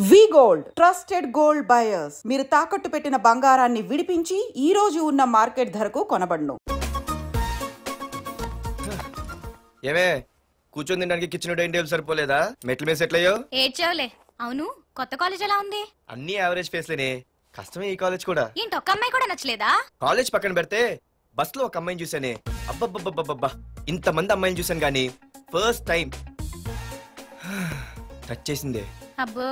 వి gold trusted gold buyers. మీరు తాకట్టు పెట్టిన బంగారాన్ని విడిపించి ఈ రోజు ఉన్న మార్కెట్ ధరకు కొనబడును. ఏమే కూర్చొని తినడానికి కిచెన్ డైనింగ్ టేబుల్ సరిపోలేదా? మెట్ల మీద సెట్ అయ్యో. ఏడ్చావులే. అవును, కొత్త కాలేజ్ ఎలా ఉంది? అన్ని యావరేజ్ ఫేస్లేనే. కష్టమే ఈ కాలేజ్ కూడా. ఏంటి ఒక్క అమ్మాయి కూడా నచ్చలేదా? కాలేజ్ పక్కన పెడితే బస్ లో ఒక అమ్మాయిని చూసానే, అబ్బబ్బబ్బబ్బబ్బా ఇంతమంది అమ్మాయిని చూసాను గానీ ఫస్ట్ టైం టచ్ చేసిందే. అబ్బో,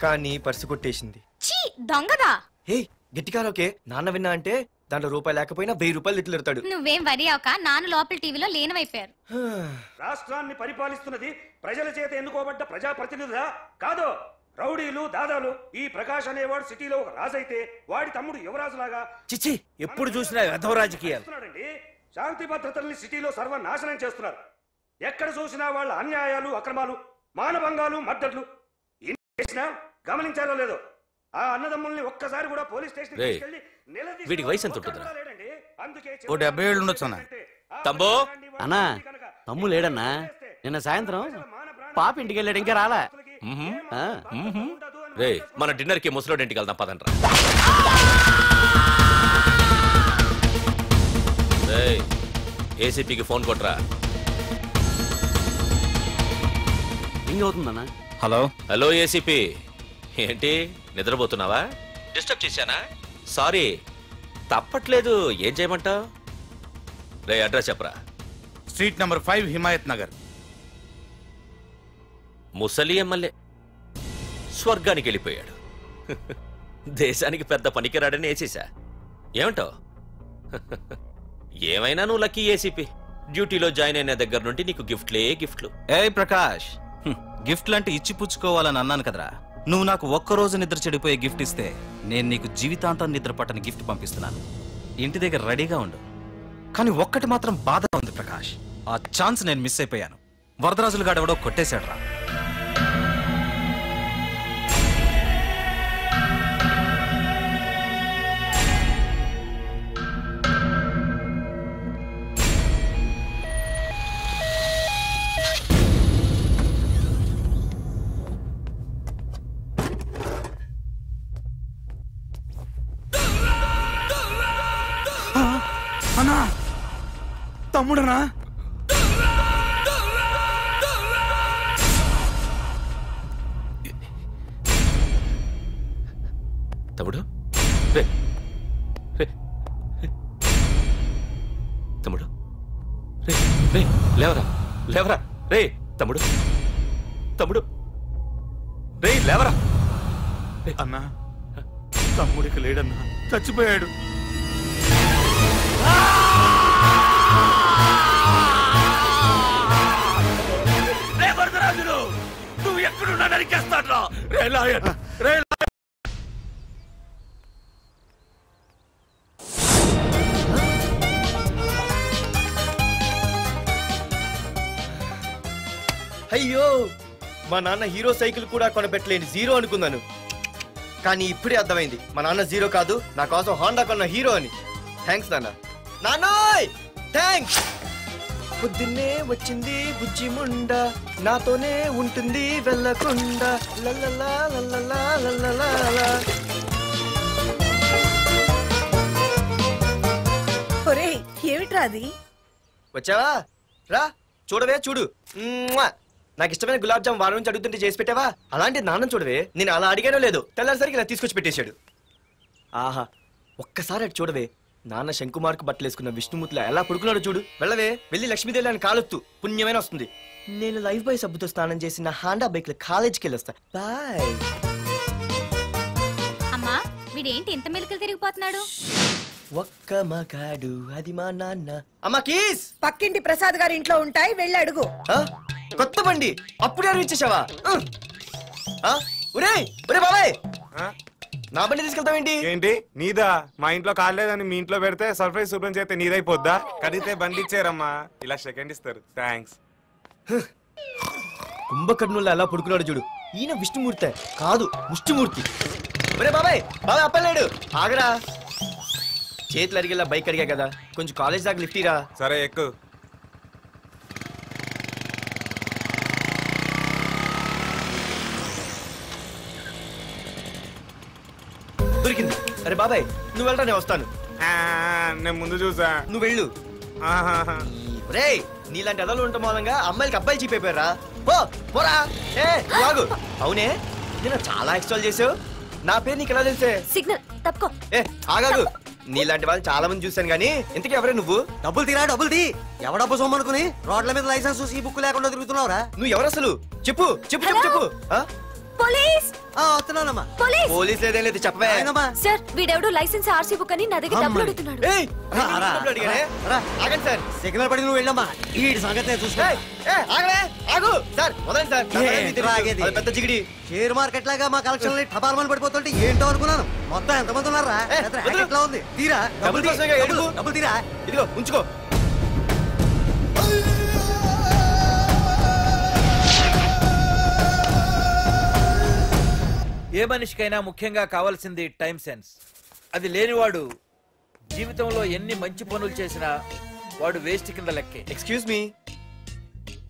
కానీ పర్సు కొట్టేసింది. చీ దొంగదా. హే గట్టిగా ఓకే, నాన్న విన్నా అంటే దాంట్లో రూపాయి లేకపోయినా 1000 రూపాయలు తిట్లు. నువ్వేం వరి అవక, నాన్న లోపల టీవీలో లేనవైపోయారు. రాష్ట్రాన్ని పరిపాలిస్తున్నది ప్రజల చేత ఎన్నుకోబడ్డ ప్రజాప్రతినిధులా కాదు, రౌడీలు దాదాలు. ఈ ప్రకాష్ అనేవాడు సిటీలో ఒక రాజైతే వాడి తమ్ముడు యువరాజులాగా చిచ్చి ఎప్పుడు చూసినా వెధవ రాజకీయాలు. శాంతి భద్రతల్ని సిటీలో సర్వనాశనం చేస్తున్నారు. ఎక్కడ చూసినా వాళ్ళ అన్యాయాలు, అక్రమాలు, మానభంగాలు, మద్దతులు. చేసినా గమనించాలో లేదో ఆ అన్నదమ్ముల్ని ఒక్కసారి కూడా పోలీస్ స్టేషన్ వీడికి వయసు ఎంత ఉంటుందిరా? ఓ 70 ఏళ్ళు ఉండొచ్చు అన్న. తమ్ముడు అన్నా తమ్ము లేడన్నా, నిన్న సాయంత్రం పాప ఇంటికి వెళ్ళాడు, ఇంకా రాలా. రే మన డిన్నర్ కి ముసలోడి ఇంటికి వెళ్దాం పదండ్రా. ఏసీపీకి ఫోన్ కొట్రా. రింగ్ అవుతుందన్నా. హలో హలో ఏసీపీ, ఏంటి నిద్రపోతున్నావా? డిస్టర్బ్ చేశానా? సారీ, తప్పట్లేదు. ఏం చేయమంటావు? రే అడ్రస్ చెప్పరా. Street number 5 Himayat Nagar. ముసలి ఎమ్మెల్యే స్వర్గానికి వెళ్ళిపోయాడు. దేశానికి పెద్ద పనికిరాడని వేసేసా. ఏమంటావు? ఏమైనా నువ్వు లక్కీ ఏసీపీ. డ్యూటీలో జాయిన్ అయిన దగ్గర నుండి నీకు గిఫ్ట్లు. ఏ ప్రకాష్, గిఫ్ట్లు అంటే ఇచ్చి పుచ్చుకోవాలని అన్నాను కదరా. నువ్వు నాకు ఒక్కరోజు నిద్ర చెడిపోయే గిఫ్ట్ ఇస్తే నేను నీకు జీవితాంతం నిద్ర పట్టని గిఫ్ట్ పంపిస్తున్నాను. ఇంటి దగ్గర రెడీగా ఉండు. కానీ ఒక్కటి మాత్రం బాధగా ఉంది ప్రకాష్, ఆ ఛాన్స్ నేను మిస్ అయిపోయాను. వరదరాజులు గాడు ఎవడో కొట్టేశాడు రా. అన్నా తమ్ముడనా? తమ్ముడు రే రే తమ్ముడు రే రే లేవరా రే తమ్ముడు రే లేవరా. అన్నా తమ్ముడికి లేడన్నా, చచ్చిపోయాడు. వరదరాజులు నువ్వు ఎక్కడున్నా నరికేస్తాడ్రా. అయ్యో మా నాన్న హీరో సైకిల్ కూడా కొనబెట్టలేని జీరో అనుకున్నాను. కానీ ఇప్పుడే అర్థమైంది, మా నాన్న జీరో కాదు, నా కోసం హోండా కొన్న హీరో అని. థ్యాంక్స్ నాన్నోయ్ థ్యాంక్స్. పొద్దున్నే వచ్చింది బుజ్జి ముండ, నాతోనే ఉంటుంది వెళ్ళకుండా. ఏమిట్రా అది? వచ్చావా? రా చూడవే, చూడు. నాకు ఇష్టమైన గులాబ్ జామ్ వారం నుంచి అడుగుతుంటే చేసి పెట్టావా? అలాంటి నాన్న చూడవే, నేను అలా అడిగానో లేదో తెల్లారిసరికి ఇలా తీసుకొచ్చి పెట్టేశాడు. ఆహా ఒక్కసారి అటు చూడవే, నాన్న శంకుమార్కు బట్టలేసుకున్న విష్ణుమూర్తిలా ఎలా పడుకున్నాడు చూడు. వెళ్ళవే, వెళ్ళి లక్ష్మీదేవి అని కాలొత్తు, పుణ్యమైన వస్తుంది. నేను లైఫ్ బాయ్ సబ్బుతో స్నానం చేసి నా హాండా బైక్ లో కాలేజీకి వెళ్ళొస్తా. బాయ్. అమ్మా వీడేంటి ఇంత మెలికలు తిరిగిపోతున్నాడు? ఒక్క మగాడు అది మా నాన్న. అమ్మా కీస్ పక్కింటి ప్రసాద్ గారి ఇంట్లో ఉంటాయి, వెళ్ళి అడుగు. కొత్త బండి అప్పుడే అడిగిచ్చేసావా? ఒరే బాబాయ్, నా బండి తీసుకెళ్తావేంటి? ఏంటి నీదా? మా ఇంట్లో కాలేదని మీ ఇంట్లో పెడితే సర్ప్రైజ్ శుభ్రం చేస్తే నీదైపోద్దా? కడిగితే బండి ఇచ్చారమ్మా, ఇలా సెకండ్ ఇస్తారు. థ్యాంక్స్. కుంభకర్ణుల్లో ఎలా పడుకున్నాడు చూడు. ఈయన విష్ణుమూర్తి కాదు, ముష్టిమూర్తి. ఒరే బాబాయ్ అప్పలేడు, ఆగరా. చేతులు అడిగేలా బైక్ అడిగా కదా, కొంచెం కాలేజ్ దాకా లిఫ్ట్ ఇరా. సరే ఎక్కు. దొరికింది. అరే బాబాయ్ నువ్వు వెళ్ళరా, నేను వస్తాను. నేను ముందు చూసా. నువ్వు వెళ్ళు. రే నీలాంటి అదలు ఉండటం మూలంగా అమ్మాయిలకి అబ్బాయిలు చీపైపోయారా? పోరా. ఏ ఆగు. అవునే నేను చాలా ఎక్స్ట్రాల్ చేసావు. నా పేరు నీకు ఎలా తెలిసే? సిగ్నల్ తప్పుకో. ఏ ఆగాగు. నీలాంటి వాళ్ళు చాలా మంది చూశాను గానీ ఇంతకీ ఎవరే నువ్వు? డబ్బులు తీరా, డబ్బులు తీ. ఎవడ డబ్బు సొమ్మనుకుని రోడ్ల మీద లైసెన్స్ ఈ బుక్ లేకుండా తిరుగుతున్నావురా? నువ్వు ఎవరు అసలు? చెప్పు చెప్పు చెప్పు చెప్పు. పోలీస్. వస్తున్నానమ్మా. పోలీస్ లేదేం లేదు చెప్పవే. సార్ వీడెవడో లైసెన్స్ ఆర్సీ బుక్ అని నా దగ్గర డబ్బులు అడుగుతున్నాడు. ఆగండి సార్. సిగ్నల్ పడి నువ్వు వెళ్ళమ్మా. ఈ సంగతి చూసుకో. ఆగు సార్. మొదలండి సార్. పెద్ద జిగిడి. షేర్ మార్కెట్ లాగా మా కలెక్షన్ టపాల్మని పడిపోతుంటే ఏంటో అనుకున్నాను. మొత్తం ఎంతమంది ఉన్నారా? ఎట్లా ఉంది? తీరా డబ్బులు తీరా. ఇదిగో ఉంచుకో. ఏ మనిషికైనా ముఖ్యంగా కావాల్సింది టైం సెన్స్. అది లేనివాడు జీవితంలో ఎన్ని మంచి పనులు చేసినా వాడు వేస్ట్ కింద లెక్కే. Excuse me.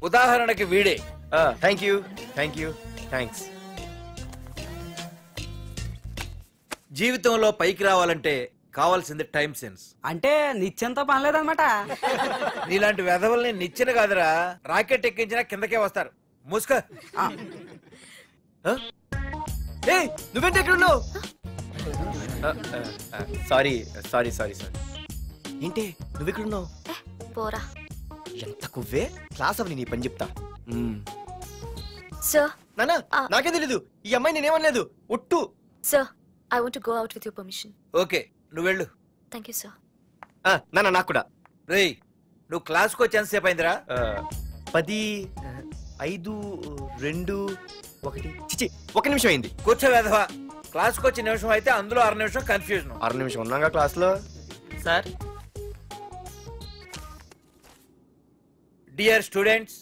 ఉదాహరణకి వీడే. Thank you thanks. జీవితంలో పైకి రావాలంటే కావాల్సింది టైం సెన్స్. అంటే నిత్యంతో పనిలేదన్నమాట. నీలాంటి వెధవల్ని నిచ్చెన కాదురా, రాకెట్ ఎక్కించినా కిందకే వస్తారు. ముసుక. నువ్వేంటి ఎక్కడ ఉన్నావు? Sorry sorry sorry sorry. ఏంటి నువ్వు ఇక్కడ ఉన్నావు? పోరా. ఎంత కువ్వే. క్లాస్ అవని నీ పని చెప్తా. సార్ నానా నాకే తెలీదు. ఈ అమ్మాయి నేనేమనలేదు. ఒట్టు. Sir I want to go out with your permission. Okay నువ్వు వెళ్ళు. Thank you sir. నానా నాకు కూడా. రేయ్ నువ్వు క్లాస్కి వచ్చి ఎంతసేపు అయిందిరా? 10, 5, 2, 1 చిచి 1 నిమిషం అయింది. కూర్చో వెధవా. క్లాస్కి వచ్చి నిమిషం అయితే అందులో 6 నిమిషం కన్ఫ్యూజన్. 6 నిమిషం ఉన్నాగా క్లాస్ లో. సార్ డియర్ స్టూడెంట్స్,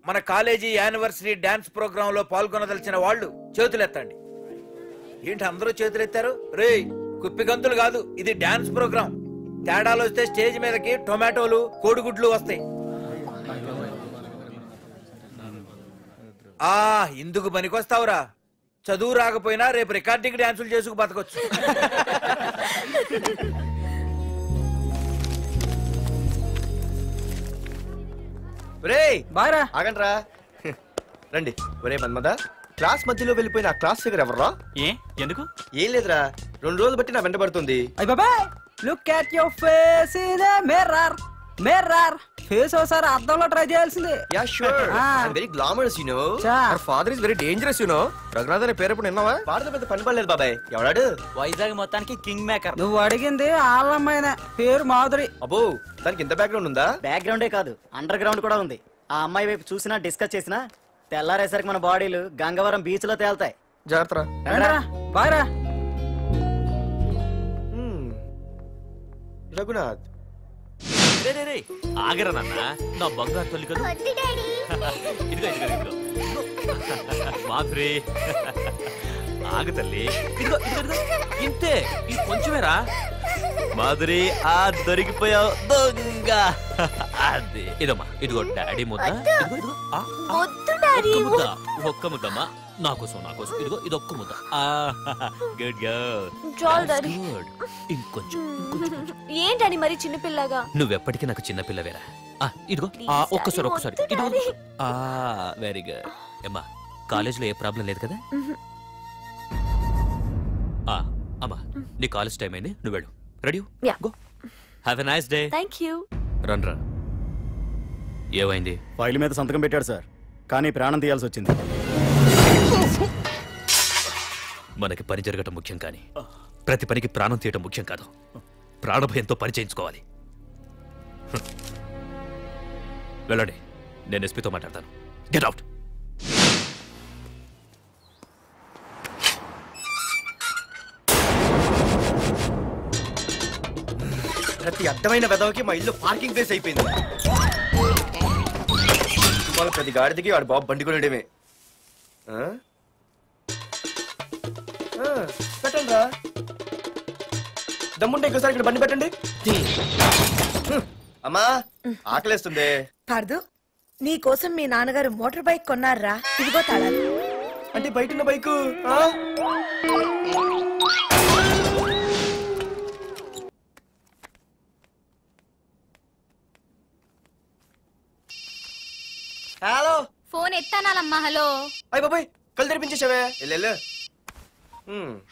మన కాలేజీ యానివర్సరీ డాన్స్ ప్రోగ్రామ్ లో పాల్గొనదలిచిన వాళ్ళు చేతులెత్తండి. ఏంటి అందరూ చేతులెత్తారు? రేయ్ కుప్పి గంతులు కాదు, ఇది డాన్స్ ప్రోగ్రామ్. తేడాలు వస్తే స్టేజ్ మీదకి టొమాటోలు కోడిగుడ్లు వస్తాయి. ఇందుకు పనికొస్తావురా. చదువు రాకపోయినా రేపు రికార్డింగ్ డాన్సులు చేసుకు బతకొచ్చు. ఆగండ్రా రండి. ఒరే మన్మద, క్లాస్ మధ్యలో వెళ్ళిపోయిన ఆ క్లాస్ ఫిగర్ ఎవర్రా? ఎందుకు? ఏం లేదురా, 2 రోజులు బట్టి నా వెంట పడుతుంది. Look at your face in a mirror. Mirror face ఒకసారి అద్దంలో ట్రై చేయాల్సింది. Yeah sure. I am very glamorous you know. Our father is very dangerous you know. Raghunath అనే పేరు ఎప్పుడు విన్నావా? వాడితో పెద్ద పని పడలేదు బాబాయ్. ఎవడాడు? వైజాగ్ మొత్తానికి కింగ్ మేకర్. నువ్వు అడిగింది ఆళ్ళమ్మాయిన పేరు మాధురి. అబ్బో దానికి ఇంత బ్యాక్గ్రౌండ్ ఉందా? బ్యాక్గ్రౌండే కాదు, అండర్ గ్రౌండ్ కూడా ఉంది. ఆ అమ్మాయి వైపు చూసినా డిస్కస్ చేసినా తెల్లారేసరికి మన బాడీలు గంగవరం బీచ్ లో తేలుతాయి. జాగ్రత్త. బాయ్రా. రఘునాథ్ ఆగరా నాన్న, నా బంగారు తల్లి కదా. ఇదిగో మాధురి ఆగు తల్లి. ఇదిగో ఇంతే, ఇది కొంచెమేరా. మాధురి దొరికిపోయావు దొంగ. అదే ఇదమ్మా, ఇదిగో డాడీ ముద్ద. ఒక్క ముద్దమ్మా నా కోసం. ఇదిగో ఇదొక్క ముద్ద. Good good. ఇంకొంచెం. ఏంటని మరి చిన్నపిల్లగా? నువ్వెప్పటికీ నాకు చిన్నపిల్లవేరా. ఇదిగో ఒక్కసారి. Very good. అమ్మా కాలేజీలో ఏ ప్రాబ్లం లేదు కదా? అమ్మా నీ కాలేజ్ టైం అయింది, నువ్వు వెళ్ళు. Ready? Go. Have a nice day. Thank you. రా. ఏమైంది? ఫైల్ మీద సంతకం పెట్టాడు సార్, కానీ ప్రాణం తీయాల్సి వచ్చింది. మనకి పని జరగటం ముఖ్యం, కానీ ప్రతి పనికి ప్రాణం తీయటం ముఖ్యం కాదు. ప్రాణభయంతో పని చేయించుకోవాలి. వెళ్ళండి, నేను ఎస్పీతో మాట్లాడతాను. Get out. ప్రతి అడ్డమైన వెదవకి మా ఇల్లు పార్కింగ్ ప్లేస్ అయిపోయింది. వాళ్ళ ప్రతి గాడిదకి వాడు బాబు బండి కొనడమే. పెట్టండి రా, దమ్ముంటే ఇంకోసారి ఇక్కడ బండి పెట్టండి. అమ్మా ఆకలేస్తుంది. పార్దు, నీ కోసం మీ నాన్నగారు మోటార్ బైక్ కొన్నారా? ఇదిగో తాళాలు. అంటే బయట ఉన్న బైకు హలో ఫోన్ ఎత్తానాలమ్మా. హలో. అయ్య బాబాయ్ కళ్ళు తెరిపించేసావే. వెళ్ళు.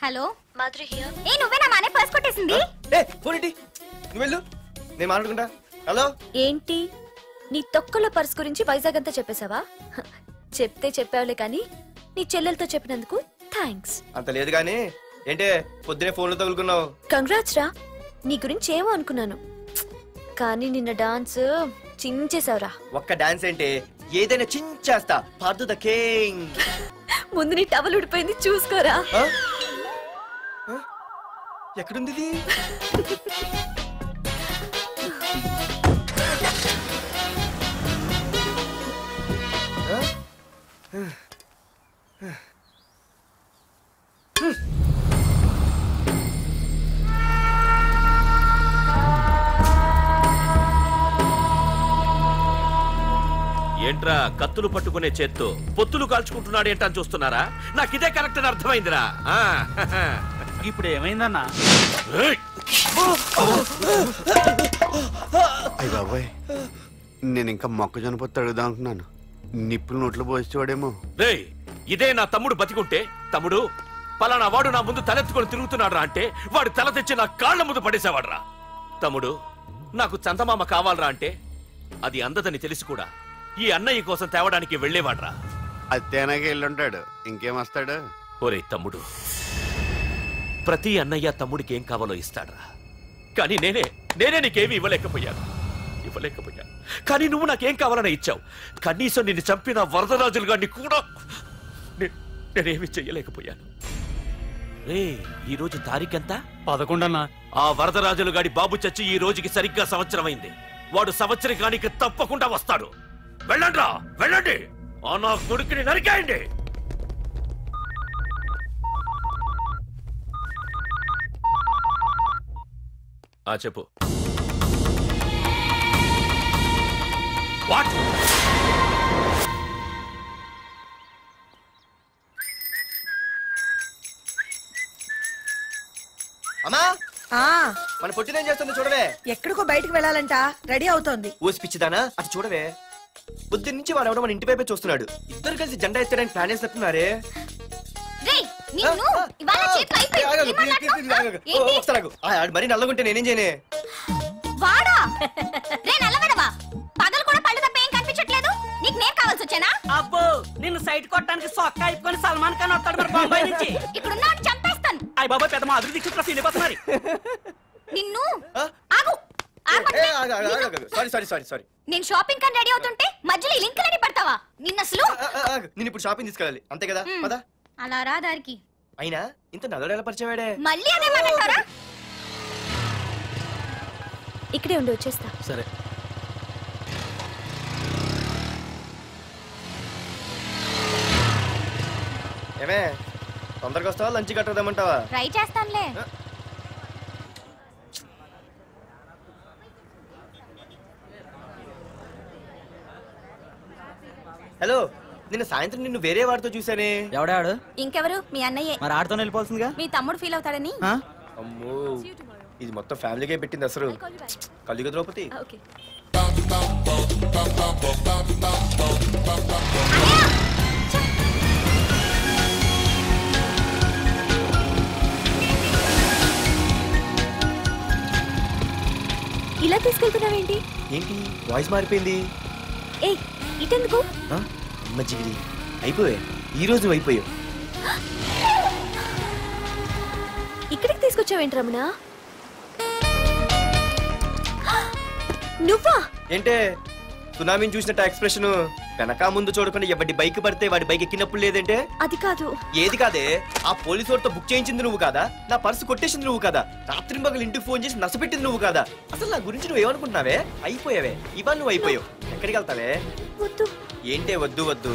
Hello Madhuri here. ఏ నువ్వేనా మానే పర్స్ కొట్టేసింది? ఏ ఫోన్ ఏంటి? నువ్వు వెళ్ళు, నేను మాట్లాడుకుంటా. హలో ఏంటి నీ తొక్కల పర్స్ గురించి వైజాగ్ అంతా చెప్పేశావా? చెప్తే చెప్పావులే కానీ నీ చెల్లెలతో చెప్పినందుకు థ్యాంక్స్. అంత లేదు కానీ ఏంటే పొద్దునే ఫోన్లో తగులుకున్నావు? కంగ్రాట్స్ రా. నీ గురించి ఏమో అనుకున్నాను కానీ నిన్న డాన్స్ చించేసావురా. ఒక్క డాన్స్ ఏంటి, ఏదైనా చించేస్తా. Pardhu the king. ముందు నీ టవల్ ఉడిపోయింది చూసుకోరా. ఎక్కడుంది? ఏంట్రా కత్తులు పట్టుకునే చేత్తో పొత్తులు కాల్చుకుంటున్నాడు ఏంటని చూస్తున్నారా? నాకు ఇదే కరెక్ట్ అని అర్థమైందిరా. ఇప్పుడు ఏమైందన్నా? అయ్య బాబాయ్, నేను ఇంకా మొక్కజొన్న పొత్తు అడుగుదాం అనుకున్నాను. నిప్పులు నోట్లో పోసేవాడేమో. రేయ్, ఇదే నా తమ్ముడు బతికుంటే, తమ్ముడు పలానా వాడు నా ముందు తలెత్తుకొని తిరుగుతున్నాడు రా అంటే వాడు తల తెచ్చి నా కాళ్ళ ముందు పడేసేవాడ్రా. తమ్ముడు నాకు చందమామ కావాలరా అంటే అది అందదని తెలిసి కూడా ఈ అన్నయ్య కోసం తేవడానికి వెళ్లేవాడ్రా. అత్తేనాగే వెళ్ళుంటాడు, ఇంకేం వస్తాడు? ఒరే తమ్ముడు, ప్రతి అన్నయ్య తమ్ముడికి ఏం కావాలో ఇస్తాడ్రా. కానీ నేనే నీకేమీ ఇవ్వలేకపోయాను. కానీ నువ్వు నాకేం కావాలని ఇచ్చావు. కనీసం నిన్ను చంపిన వరదరాజులు గారిని కూడా నేనేమి చెయ్యలేకపోయాను. రే, ఈ రోజు తారీఖెంత? 11 అన్నా. ఆ వరదరాజులు గాడి బాబు చచ్చి ఈ రోజుకి సరిగ్గా సంవత్సరం అయింది. వాడు సంవత్సరానికి తప్పకుండా వస్తాడు. వెళ్ళండ్రా, వెళ్ళండి. ఆ నా కొడుకుని నరికేయండి. చెప్పు. వాట్? అమ్మా, మన పొట్టిదేం చేస్తుంది చూడవే. ఎక్కడికో బయటకు వెళ్ళాలంట, రెడీ అవుతోంది. ఊసి పిచ్చిదానా, అది చూడవే. పొద్దున్న నుంచి వాడు ఎవడో మన ఇంటి వైపే చూస్తున్నాడు. ఇద్దరు కలిసి జెండా ఎత్తడానికి ప్లాన్ చేస్తున్నారు. మరి నల్లగుంటే నేనేం చేయనే? వాడా రే నల్లగడవా, పగలు కూడా పళ్ళు తప్ప ఏం కనిపించట్లేదు. నీకు నేను కావాల్సి వచ్చానా? అబ్బో, నిన్ను సైట్ కొట్టడానికి సొక్క అయిపోయి సల్మాన్ ఖాన్ వస్తాడు మరి బొంబాయి నుంచి. ఇక్కడ ఉన్నాడు చంపేస్తాను. అయ్య బాబా, పెద్ద మా అభివృద్ధి చుట్టూ సీనిపోతున్నారు. నిన్ను ఆగు. సారీ. నేను షాపింగ్ కని రెడీ అవుతుంటే మధ్యలో లింకులని పడతావా? నిన్న అసలు నేను ఇప్పుడు షాపింగ్ తీసుకెళ్ళాలి, అంతే కదా? పద. అలా రా దారికి. అయినా ఇంత నల్లడు ఎలా పరిచయం వాడే? మళ్ళీ అదే మాట్లాడతారా? ఇక్కడే ఉండి వచ్చేస్తా. సరే. ఏమే, తొందరగా వస్తావా? లంచ్ కట్టదామంటావా? ట్రై చేస్తానులే. హలో, నిన్న సాయంత్రం నిన్ను వేరే వాడితో చూసానే. ఎవడాడు? ఇంకెవరు? మీ అన్నయ్యే. మరి ఆడుతో వెళ్ళిపోతుందిగా. మీ తమ్ముడు ఫీల్ అవుతాడని. అమ్మో, ఇది మొత్తం ఫ్యామిలీకే పెట్టింది అసలు. కలియుగ ద్రౌపది. ఇలా తీసుకెళ్తున్నావేంటి? ఏంటి వాయిస్ మారిపోయింది? ఏయ్, ఇటెందుకు? మజ్జిగిరి అయిపోయా. ఈ రోజు అయిపోయావు. ఇక్కడికి తీసుకొచ్చావేంటి రమణ? నువ్వా? ఏంటే సునామీని చూసినట్టు ఎక్స్ప్రెషన్. వెనక ముందు చూడకుండా ఎవడి బైక్ పడితే వాడి బైక్ ఎక్కినప్పుడు లేదంటే? అది కాదు. ఏది కాదే? ఆ పోలీసు వాడితో బుక్ చేయించింది నువ్వు కాదా? నా పర్సు కొట్టేసింది నువ్వు కాదా? రాత్రి మగలు ఇంటికి ఫోన్ చేసి నసపెట్టింది నువ్వు కాదా? అసలు నా గురించి నువ్వు ఏమనుకుంటున్నావే? అయిపోయావే. ఇవాళ నువ్వు అయిపోయావు. ఎక్కడికి వెళ్తావే? ఏంటే వద్దు వద్దు,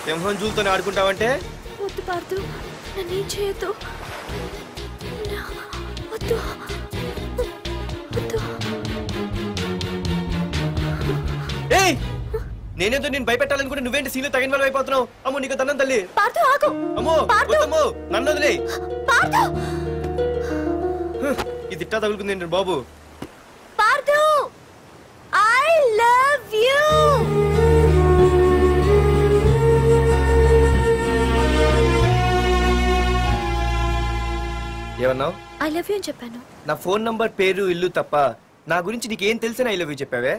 సింహం జూలతోనే ఆడుకుంటావంటే? వద్దు పార్దు, నన్నేం చేయొద్దు. వద్దు వద్దు. ఏయ్, నేనేదో నేను భయపెట్టాలనుకుంటే నువ్వేంటి సీన్లో తగిన వాళ్ళు అయిపోతున్నావు? అమ్మో, నీకు తన్నం తల్లి. అమ్మో వద్దమ్మో, నన్ను వదిలే. ఇది ఇట్టా తగులుకుంది బాబు. పార్దు, ఐ లవ్ యూ. ఏమన్నావు? ఐ లవ్ యూ అని చెప్పాను. నా ఫోన్ నంబర్, పేరు, ఇల్లు తప్ప నా గురించి నీకేం తెలిసిన ఐ లవ్ యూ చెప్పావే?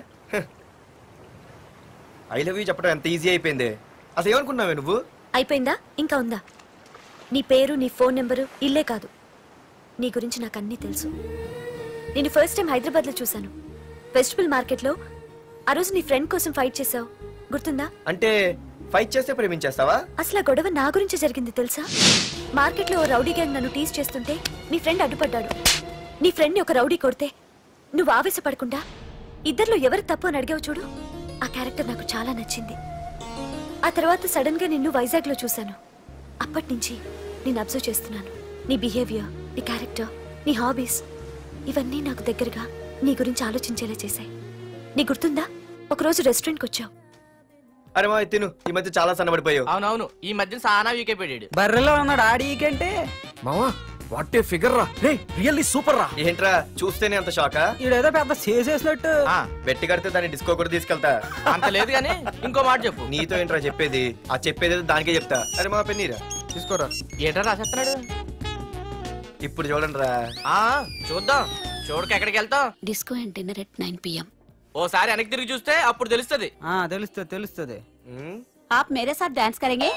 ఐ లవ్ యూ చెప్పడం ఎంత ఈజీ అయిపోయింది. అసలు ఏమనుకున్నావే నువ్వు? అయిపోయిందా? ఇంకా ఉందా? నీ పేరు, నీ ఫోన్ నెంబరు, ఇల్లే కాదు, నీ గురించి నాకు అన్నీ తెలుసు. నేను ఫస్ట్ టైం హైదరాబాద్ లో చూశాను, వెజిటబుల్ మార్కెట్ లో. ఆ రోజు నీ ఫ్రెండ్ కోసం ఫైట్ చేసావు, గుర్తుందా? అంటే ఫైట్ చేస్తే ప్రేమించేస్తావా? అసలు ఆ గొడవ నా గురించి జరిగింది తెలుసా? మార్కెట్ లో రౌడీ గ్యాంగ్ నన్ను టీజ్ చేస్తుంటే నీ ఫ్రెండ్ అడ్డుపడ్డాడు. నీ ఫ్రెండ్ ని ఒక రౌడీ కొడితే నువ్వు ఆవేశపడకుండా ఇద్దరిలో ఎవరు తప్పు అని అడిగావు చూడు, ఆ క్యారెక్టర్ నాకు చాలా నచ్చింది. ఆ తర్వాత సడన్ గా నిన్ను వైజాగ్ లో చూశాను. అప్పటి నుంచి నేను అబ్జర్వ్ చేస్తున్నాను. నీ బిహేవియర్, నీ క్యారెక్టర్, నీ హాబీస్, ఇవన్నీ నాకు దగ్గరగా నీ గురించి ఆలోచించేలా చేశాయి. నీ గుర్తుందా, ఒకరోజు రెస్టారెంట్కి వచ్చావు. అరే మా తిను, ఈ మధ్య చాలా సన్నబడిపోయావు. అవునవును, ఈ మధ్య సానా వీకే పెట్టాడు. బర్రెలో ఉన్నాడు ఆడీకంటే. మావా వాట్ ఏ ఫిగర్ రా, రే రియల్లీ సూపర్ రా. ఏంట్రా చూస్తేనే అంత షాకా? ఈడేదో పెద్ద చేసేసినట్టు. బెట్టి కడితే దాన్ని డిస్కో కూడా తీసుకెళ్తా. అంత లేదు కానీ ఇంకో మాట చెప్పు. నీతో ఏంట్రా చెప్పేది? ఆ చెప్పేది దానికే చెప్తా. అరే మా పెన్నీరా తీసుకోరా. ఏంట్రా రాసేస్తున్నాడు? ఇప్పుడు చూడండి రా. చూద్దాం, చూడక ఎక్కడికి వెళ్తాం? Disco and dinner at 9 PM. ఓసారి వెనక్కి తిరిగి చూస్తే అప్పుడు తెలుస్తుంది. తెలుస్తుంది తెలుస్తుంది. आप मेरे साथ डांस करेंगे?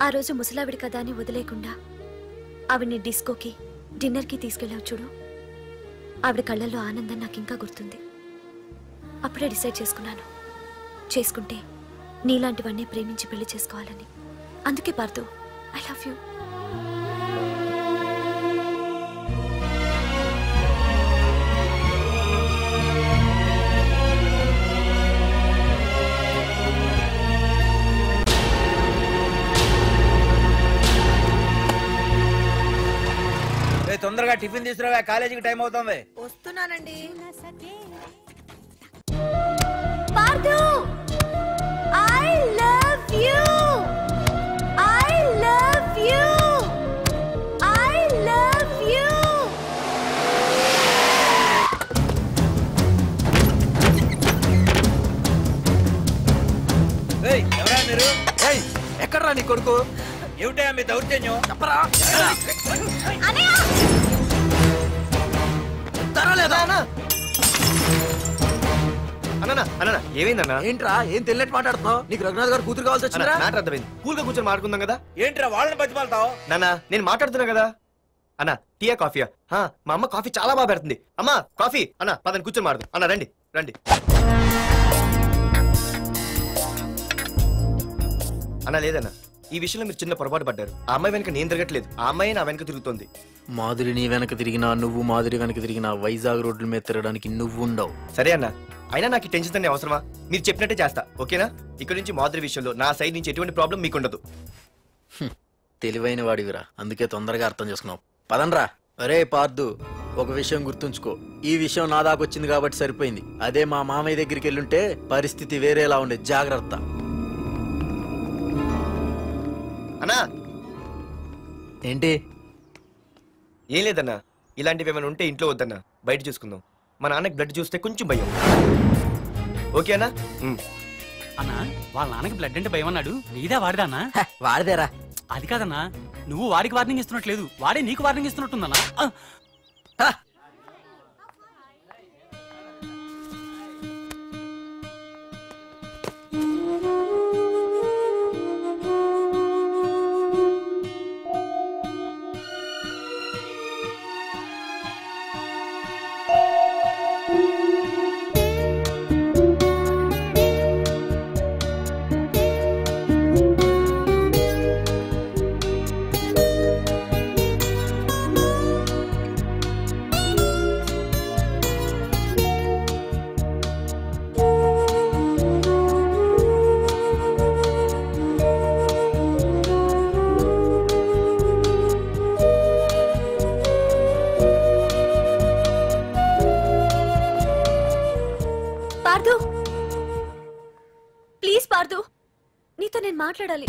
ఆ రోజు ముసలావిడి కదా అని వదిలేకుండా ఆవిడ్ని డిస్కోకి, డిన్నర్కి తీసుకెళ్ళావు చూడు, ఆవిడ కళ్ళల్లో ఆనందం నాకు ఇంకా గుర్తుంది. అప్పుడే డిసైడ్ చేసుకుంటే నీలాంటివన్నీ ప్రేమించి పెళ్లి చేసుకోవాలని. అందుకే పార్థు, ఐ లవ్ యూ. తొందరగా టిఫిన్ తీసుకురావా, కాలేజీకి టైం అవుతుంది. వస్తున్నానండి. Partha, I love you, I love you, I love you. ఎవరా మీరు? ఎక్కడ్రా నీ కొడుకు? ఏమిటా మీ దౌర్జన్యం? చెప్పరా. ఏమైందన్నా? ఏంట్రా ఏం తెలియట్ మాట్లాడుతున్నావు? నీకు రఘునాథ్ గారు కూతురు కావాల్సి వచ్చిందా? అర్థమైంది. కూల్ గా కూర్చొని మాట్లాడుకుందాం కదా. ఏంట్రా వాళ్ళని బతిమాలతావు? నానా నేను మాట్లాడుతున్నా కదా. అన్నా టీయా కాఫీయా? మా అమ్మ కాఫీ చాలా బాగా పెడుతుంది. అమ్మా కాఫీ. అన్నా పదని కూర్చొని మాడదు. అన్నా రండి రండి. అన్నా లేదన్నా, ఈ విషయంలో మీరు చిన్న పొరపాటు పడ్డారు. ఆ అమ్మాయి వెనక నేను తిరగట్లేదు, ఆ అమ్మాయి నా వెనక తిరుగుతోంది. మాధురి నీ వెనక తిరిగినా, నువ్వు మాధురి వెనక తిరిగినా వైజాగ్ రోడ్ల మీద తిరగడానికి నువ్వు ఉండవు. సరే అన్నా, అయినా నాకు ఈ టెన్షన్ అనే అవసరమా? మీరు చెప్పినట్టే చేస్తా, ఓకేనా? ఇక్కడ నుంచి మాధురి విషయంలో నా సైడ్ నుంచి ఎటువంటి ప్రాబ్లం మీకు ఉండదు. తెలివైన వాడివిరా, అందుకే తొందరగా అర్థం చేసుకున్నావు. పదండ్రా. అరే పార్థు, ఒక విషయం గుర్తుంచుకో, ఈ విషయం నా దాకొచ్చింది కాబట్టి సరిపోయింది. అదే మా మామయ్య దగ్గరికి వెళ్ళుంటే పరిస్థితి వేరేలా ఉండే. జాగ్రత్త. అన్నా ఏంటి? ఏం లేదన్నా, ఇలాంటివి ఏమైనా ఉంటే ఇంట్లో వద్దన్నా, బయట చూసుకుందాం. మా నాన్నకి బ్లడ్ చూస్తే కొంచెం భయం. ఓకే అన్నా? అన్నా వాళ్ళ నాన్నకి బ్లడ్ అంటే భయం అన్నాడు, నీదా వాడిదా అన్నా? వాడిదేరా. అది కాదన్నా, నువ్వు వాడికి వార్నింగ్ ఇస్తున్నట్లేదు, వాడే నీకు వార్నింగ్ ఇస్తున్నట్టుందన్నా. ప్లీజ్ పార్థు, నీతో నేను మాట్లాడాలి.